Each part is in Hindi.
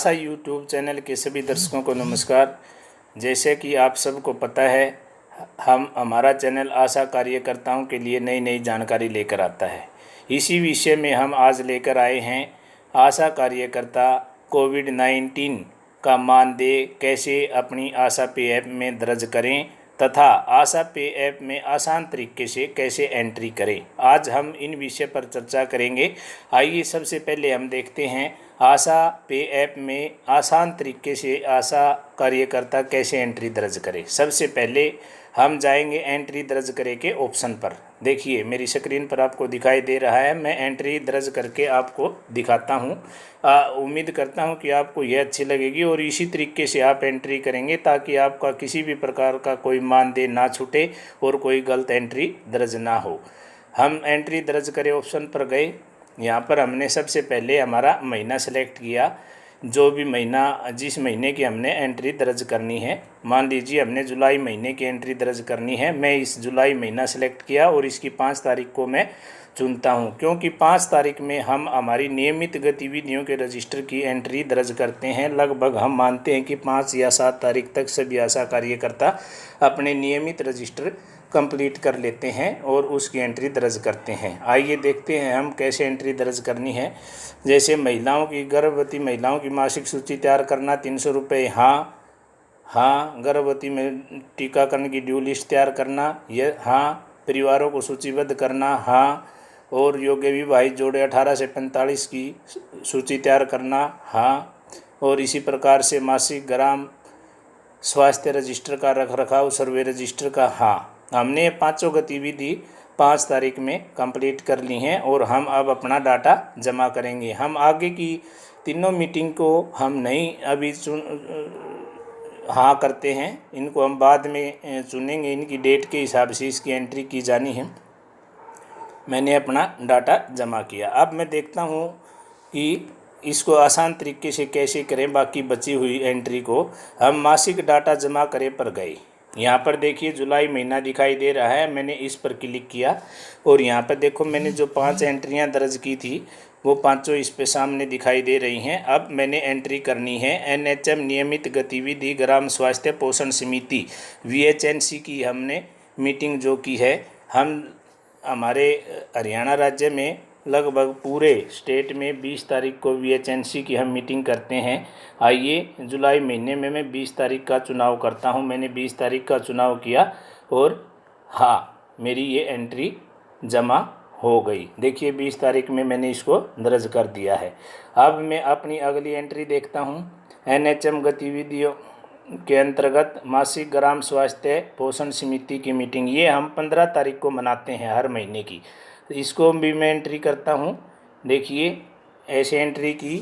आशा यूट्यूब चैनल के सभी दर्शकों को नमस्कार। जैसे कि आप सबको पता है, हमारा चैनल आशा कार्यकर्ताओं के लिए नई नई जानकारी लेकर आता है। इसी विषय में हम आज लेकर आए हैं आशा कार्यकर्ता कोविड-19 का मानदेय कैसे अपनी आशा पे ऐप में दर्ज करें तथा आशा पे ऐप में आसान तरीके से कैसे एंट्री करें। आज हम इन विषय पर चर्चा करेंगे। आइए सबसे पहले हम देखते हैं आशा पे ऐप में आसान तरीके से आशा कार्यकर्ता कैसे एंट्री दर्ज करें। सबसे पहले हम जाएंगे एंट्री दर्ज करें के ऑप्शन पर। देखिए मेरी स्क्रीन पर आपको दिखाई दे रहा है, मैं एंट्री दर्ज करके आपको दिखाता हूँ। उम्मीद करता हूँ कि आपको यह अच्छी लगेगी और इसी तरीके से आप एंट्री करेंगे ताकि आपका किसी भी प्रकार का कोई मानदेय ना छूटे और कोई गलत एंट्री दर्ज ना हो। हम एंट्री दर्ज करें ऑप्शन पर गए। यहाँ पर हमने सबसे पहले हमारा महीना सेलेक्ट किया, जो भी महीना जिस महीने की हमने एंट्री दर्ज करनी है। मान लीजिए हमने जुलाई महीने की एंट्री दर्ज करनी है। मैं इस जुलाई महीना सेलेक्ट किया और इसकी 5 तारीख को मैं चुनता हूँ, क्योंकि 5 तारीख में हम हमारी नियमित गतिविधियों के रजिस्टर की एंट्री दर्ज करते हैं। लगभग हम मानते हैं कि 5 या 7 तारीख तक सभी आशा कार्यकर्ता अपने नियमित रजिस्टर कंप्लीट कर लेते हैं और उसकी एंट्री दर्ज करते हैं। आइए देखते हैं हम कैसे एंट्री दर्ज करनी है। जैसे महिलाओं की, गर्भवती महिलाओं की मासिक सूची तैयार करना 300 रुपये, हाँ। गर्भवती में टीकाकरण की ड्यू लिस्ट तैयार करना, यह हाँ। परिवारों को सूचीबद्ध करना, हाँ। और योग्य विवाहित जोड़े 18 से 45 की सूची तैयार करना, हाँ। और इसी प्रकार से मासिक ग्राम स्वास्थ्य रजिस्टर का रखरखाव सर्वे रजिस्टर का, हाँ। हमने पांचों गतिविधि 5 तारीख में कंप्लीट कर ली हैं और हम अब अपना डाटा जमा करेंगे। हम आगे की तीनों मीटिंग को हम नहीं अभी हाँ करते हैं, इनको हम बाद में चुनेंगे। इनकी डेट के हिसाब से इसकी एंट्री की जानी है। मैंने अपना डाटा जमा किया। अब मैं देखता हूँ कि इसको आसान तरीके से कैसे करें। बाकी बची हुई एंट्री को हम मासिक डाटा जमा करें पर गए। यहाँ पर देखिए जुलाई महीना दिखाई दे रहा है, मैंने इस पर क्लिक किया और यहाँ पर देखो मैंने जो 5 एंट्रियाँ दर्ज की थी वो पांचों इस पे सामने दिखाई दे रही हैं। अब मैंने एंट्री करनी है एनएचएम नियमित गतिविधि ग्राम स्वास्थ्य पोषण समिति वीएचएनसी की हमने मीटिंग जो की है। हम हमारे हरियाणा राज्य में लगभग पूरे स्टेट में 20 तारीख को वीएचएनसी की हम मीटिंग करते हैं। आइए जुलाई महीने में मैं 20 तारीख का चुनाव करता हूं। मैंने 20 तारीख का चुनाव किया और हाँ, मेरी ये एंट्री जमा हो गई। देखिए 20 तारीख में मैंने इसको दर्ज कर दिया है। अब मैं अपनी अगली एंट्री देखता हूँ। एनएचएम गतिविधियों के अंतर्गत मासिक ग्राम स्वास्थ्य पोषण समिति की मीटिंग, ये हम 15 तारीख को मनाते हैं हर महीने की। इसको भी मैं एंट्री करता हूँ। देखिए ऐसे एंट्री की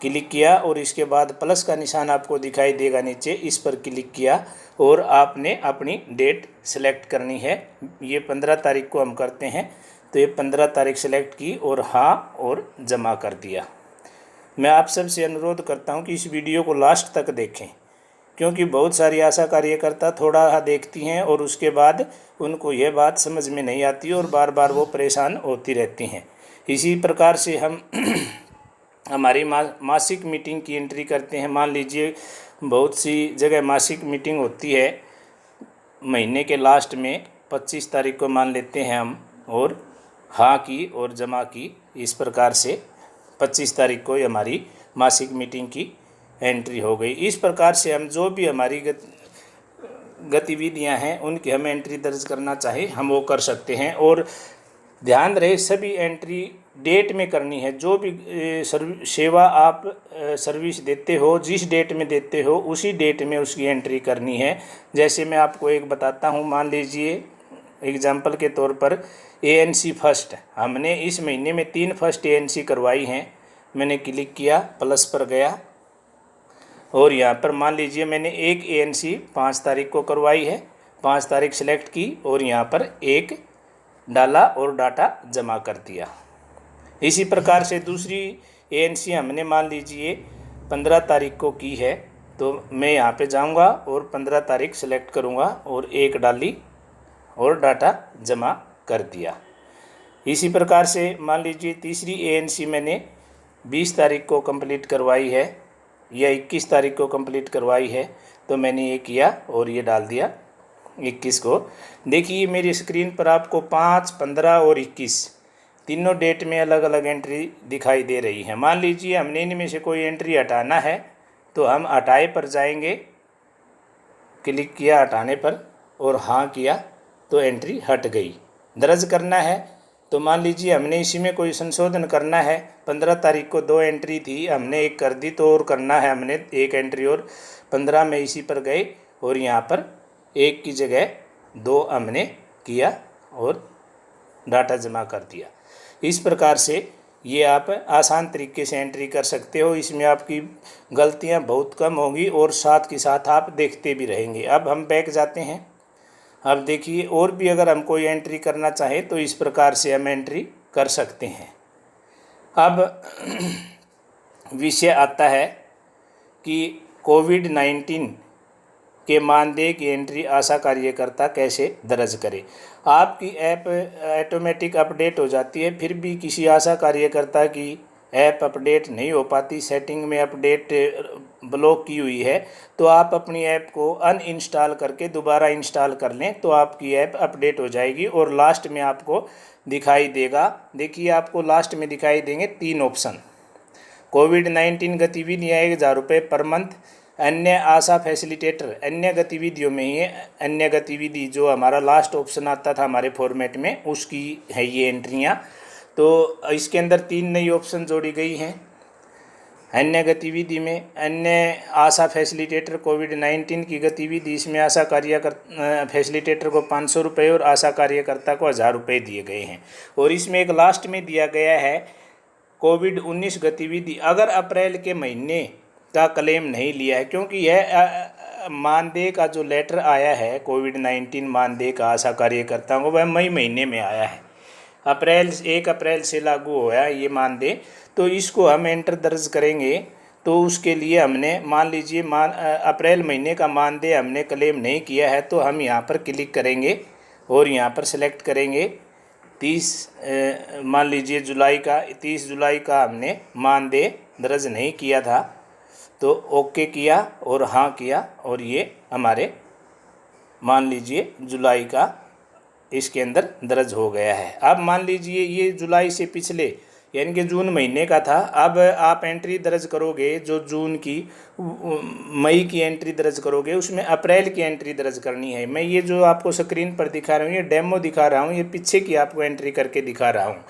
क्लिक किया और इसके बाद प्लस का निशान आपको दिखाई देगा नीचे, इस पर क्लिक किया और आपने अपनी डेट सेलेक्ट करनी है। ये 15 तारीख को हम करते हैं, तो ये 15 तारीख सेलेक्ट की और हाँ और जमा कर दिया। मैं आप सबसे अनुरोध करता हूँ कि इस वीडियो को लास्ट तक देखें, क्योंकि बहुत सारी आशा कार्यकर्ता थोड़ा देखती हैं और उसके बाद उनको यह बात समझ में नहीं आती और बार बार वो परेशान होती रहती हैं। इसी प्रकार से हम हमारी मासिक मीटिंग की एंट्री करते हैं। मान लीजिए बहुत सी जगह मासिक मीटिंग होती है महीने के लास्ट में, 25 तारीख को मान लेते हैं हम, और हाँ की और जमा की। इस प्रकार से 25 तारीख को हमारी मासिक मीटिंग की एंट्री हो गई। इस प्रकार से हम जो भी हमारी गतिविधियां हैं उनकी हम एंट्री दर्ज करना चाहे हम वो कर सकते हैं। और ध्यान रहे सभी एंट्री डेट में करनी है। जो भी सेवा आप सर्विस देते हो, जिस डेट में देते हो उसी डेट में उसकी एंट्री करनी है। जैसे मैं आपको एक बताता हूँ, मान लीजिए एग्जाम्पल के तौर पर एएनसी फर्स्ट, हमने इस महीने में 3 फर्स्ट एएनसी करवाई हैं। मैंने क्लिक किया, प्लस पर गया और यहाँ पर मान लीजिए मैंने एक एएनसी 5 तारीख को करवाई है। 5 तारीख सेलेक्ट की और यहाँ पर 1 डाला और डाटा जमा कर दिया। इसी प्रकार से दूसरी एएनसी हमने मान लीजिए 15 तारीख को की है, तो मैं यहाँ पे जाऊँगा और 15 तारीख सेलेक्ट करूँगा और 1 डाली और डाटा जमा कर दिया। इसी प्रकार से मान लीजिए तीसरी एएनसी मैंने 20 तारीख को कंप्लीट करवाई है या 21 तारीख को कंप्लीट करवाई है, तो मैंने ये किया और ये डाल दिया 21 को। देखिए मेरी स्क्रीन पर आपको 5, 15 और 21 तीनों डेट में अलग अलग एंट्री दिखाई दे रही है। मान लीजिए हमने इनमें से कोई एंट्री हटाना है तो हम हटाए पर जाएंगे, क्लिक किया हटाने पर और हाँ किया तो एंट्री हट गई। दर्ज करना है तो मान लीजिए हमने इसी में कोई संशोधन करना है, 15 तारीख को 2 एंट्री थी, हमने एक कर दी तो और करना है हमने एक एंट्री और 15 में इसी पर गए और यहाँ पर एक की जगह 2 हमने किया और डाटा जमा कर दिया। इस प्रकार से ये आप आसान तरीके से एंट्री कर सकते हो। इसमें आपकी गलतियां बहुत कम होंगी और साथ के साथ आप देखते भी रहेंगे। अब हम बैक जाते हैं। अब देखिए और भी अगर हम कोई एंट्री करना चाहें तो इस प्रकार से हम एंट्री कर सकते हैं। अब विषय आता है कि कोविड-19 के मानदेय की एंट्री आशा कार्यकर्ता कैसे दर्ज करे। आपकी ऐप ऑटोमेटिक अपडेट हो जाती है, फिर भी किसी आशा कार्यकर्ता की ऐप अपडेट नहीं हो पाती, सेटिंग में अपडेट ब्लॉक की हुई है, तो आप अपनी ऐप को अनइंस्टॉल करके दोबारा इंस्टॉल कर लें तो आपकी ऐप अपडेट हो जाएगी और लास्ट में आपको दिखाई देगा। देखिए आपको लास्ट में दिखाई देंगे 3 ऑप्शन, कोविड-19 गतिविधियाँ 1000 रुपये पर मंथ, अन्य आशा फैसिलिटेटर अन्य गतिविधियों में ही अन्य गतिविधि जो हमारा लास्ट ऑप्शन आता था हमारे फॉर्मेट में उसकी है ये एंट्रियाँ। तो इसके अंदर 3 नई ऑप्शन जोड़ी गई हैं। अन्य गतिविधि में अन्य आशा फैसिलिटेटर कोविड-19 की गतिविधि, इसमें आशा फैसिलिटेटर को 500 रुपये और आशा कार्यकर्ता को 1000 रुपये दिए गए हैं। और इसमें एक लास्ट में दिया गया है कोविड-19 गतिविधि अगर अप्रैल के महीने का क्लेम नहीं लिया है, क्योंकि यह मानदेय का जो लेटर आया है कोविड-19 मानदेय का आशा कार्यकर्ताओं को वह मई महीने में आया है, 1 अप्रैल से लागू हुआ है ये मानदेय। तो इसको हम एंटर दर्ज करेंगे तो उसके लिए हमने मान लीजिए अप्रैल महीने का मानदेय हमने क्लेम नहीं किया है तो हम यहाँ पर क्लिक करेंगे और यहाँ पर सेलेक्ट करेंगे 30 मान लीजिए जुलाई का 30 जुलाई का हमने मानदेय दर्ज नहीं किया था तो ओके किया और हाँ किया और ये हमारे मान लीजिए जुलाई का इसके अंदर दर्ज हो गया है। अब मान लीजिए ये जुलाई से पिछले यानी कि जून महीने का था, अब आप एंट्री दर्ज करोगे जो जून की मई की एंट्री दर्ज करोगे उसमें अप्रैल की एंट्री दर्ज करनी है। मैं ये जो आपको स्क्रीन पर दिखा रहा हूँ ये डेमो दिखा रहा हूँ, ये पीछे की आपको एंट्री करके दिखा रहा हूँ।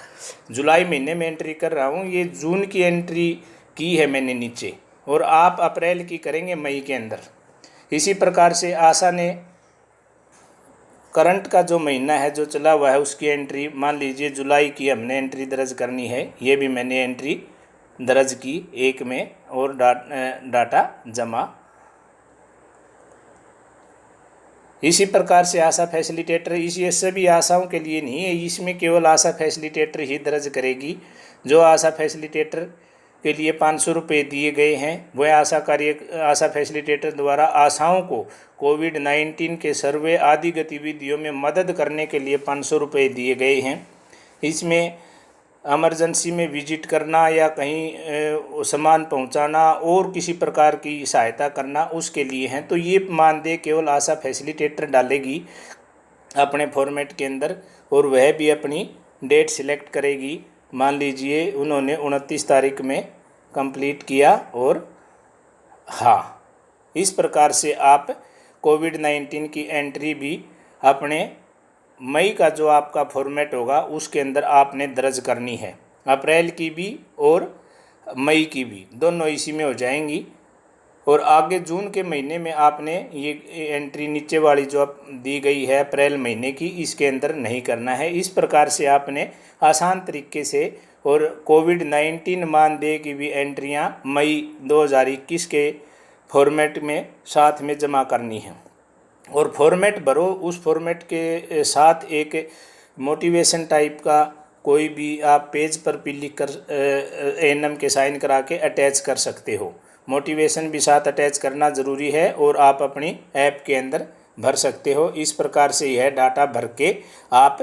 जुलाई महीने में एंट्री कर रहा हूँ, ये जून की एंट्री की है मैंने नीचे और आप अप्रैल की करेंगे मई के अंदर। इसी प्रकार से आशा ने करंट का जो महीना है जो चला हुआ है उसकी एंट्री मान लीजिए जुलाई की हमने एंट्री दर्ज करनी है, ये भी मैंने एंट्री दर्ज की 1 में और डाटा जमा। इसी प्रकार से आशा फैसिलिटेटर इसी सभी आशाओं के लिए नहीं है, इसमें केवल आशा फैसिलिटेटर ही दर्ज करेगी। जो आशा फैसिलिटेटर के लिए 500 रुपये दिए गए हैं वह आशा फैसिलिटेटर द्वारा आशाओं को कोविड-19 के सर्वे आदि गतिविधियों में मदद करने के लिए 500 रुपये दिए गए हैं। इसमें इमरजेंसी में विजिट करना या कहीं सामान पहुंचाना और किसी प्रकार की सहायता करना उसके लिए हैं। तो ये मानदेय केवल आशा फैसिलिटेटर डालेगी अपने फॉर्मेट के अंदर और वह भी अपनी डेट सिलेक्ट करेगी। मान लीजिए उन्होंने 29 तारीख में कंप्लीट किया और हाँ, इस प्रकार से आप कोविड-19 की एंट्री भी अपने मई का जो आपका फॉर्मेट होगा उसके अंदर आपने दर्ज करनी है। अप्रैल की भी और मई की भी दोनों इसी में हो जाएंगी और आगे जून के महीने में आपने ये एंट्री नीचे वाली जो दी गई है अप्रैल महीने की इसके अंदर नहीं करना है। इस प्रकार से आपने आसान तरीके से और कोविड-19 मानदेय की भी एंट्रियां मई 2021 के फॉर्मेट में साथ में जमा करनी है और फॉर्मेट भरो। उस फॉर्मेट के साथ एक मोटिवेशन टाइप का कोई भी आप पेज पर भी लिख कर एएनएम के साइन करा के अटैच कर सकते हो। मोटिवेशन भी साथ अटैच करना ज़रूरी है और आप अपनी ऐप के अंदर भर सकते हो। इस प्रकार से यह डाटा भर के आप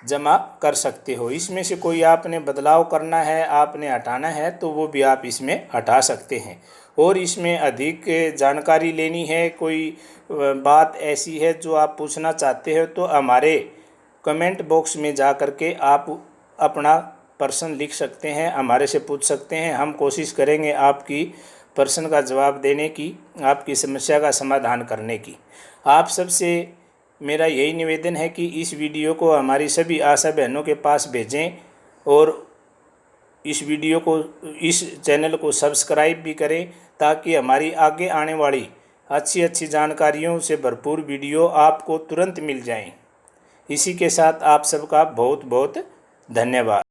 जमा कर सकते हो। इसमें से कोई आपने बदलाव करना है, आपने हटाना है तो वो भी आप इसमें हटा सकते हैं। और इसमें अधिक जानकारी लेनी है, कोई बात ऐसी है जो आप पूछना चाहते हो, तो हमारे कमेंट बॉक्स में जा कर के आप अपना प्रश्न लिख सकते हैं, हमारे से पूछ सकते हैं। हम कोशिश करेंगे आपकी प्रश्न का जवाब देने की, आपकी समस्या का समाधान करने की। आप सबसे मेरा यही निवेदन है कि इस वीडियो को हमारी सभी आशा बहनों के पास भेजें और इस वीडियो को, इस चैनल को सब्सक्राइब भी करें, ताकि हमारी आगे आने वाली अच्छी अच्छी जानकारियों से भरपूर वीडियो आपको तुरंत मिल जाएं। इसी के साथ आप सबका बहुत बहुत धन्यवाद।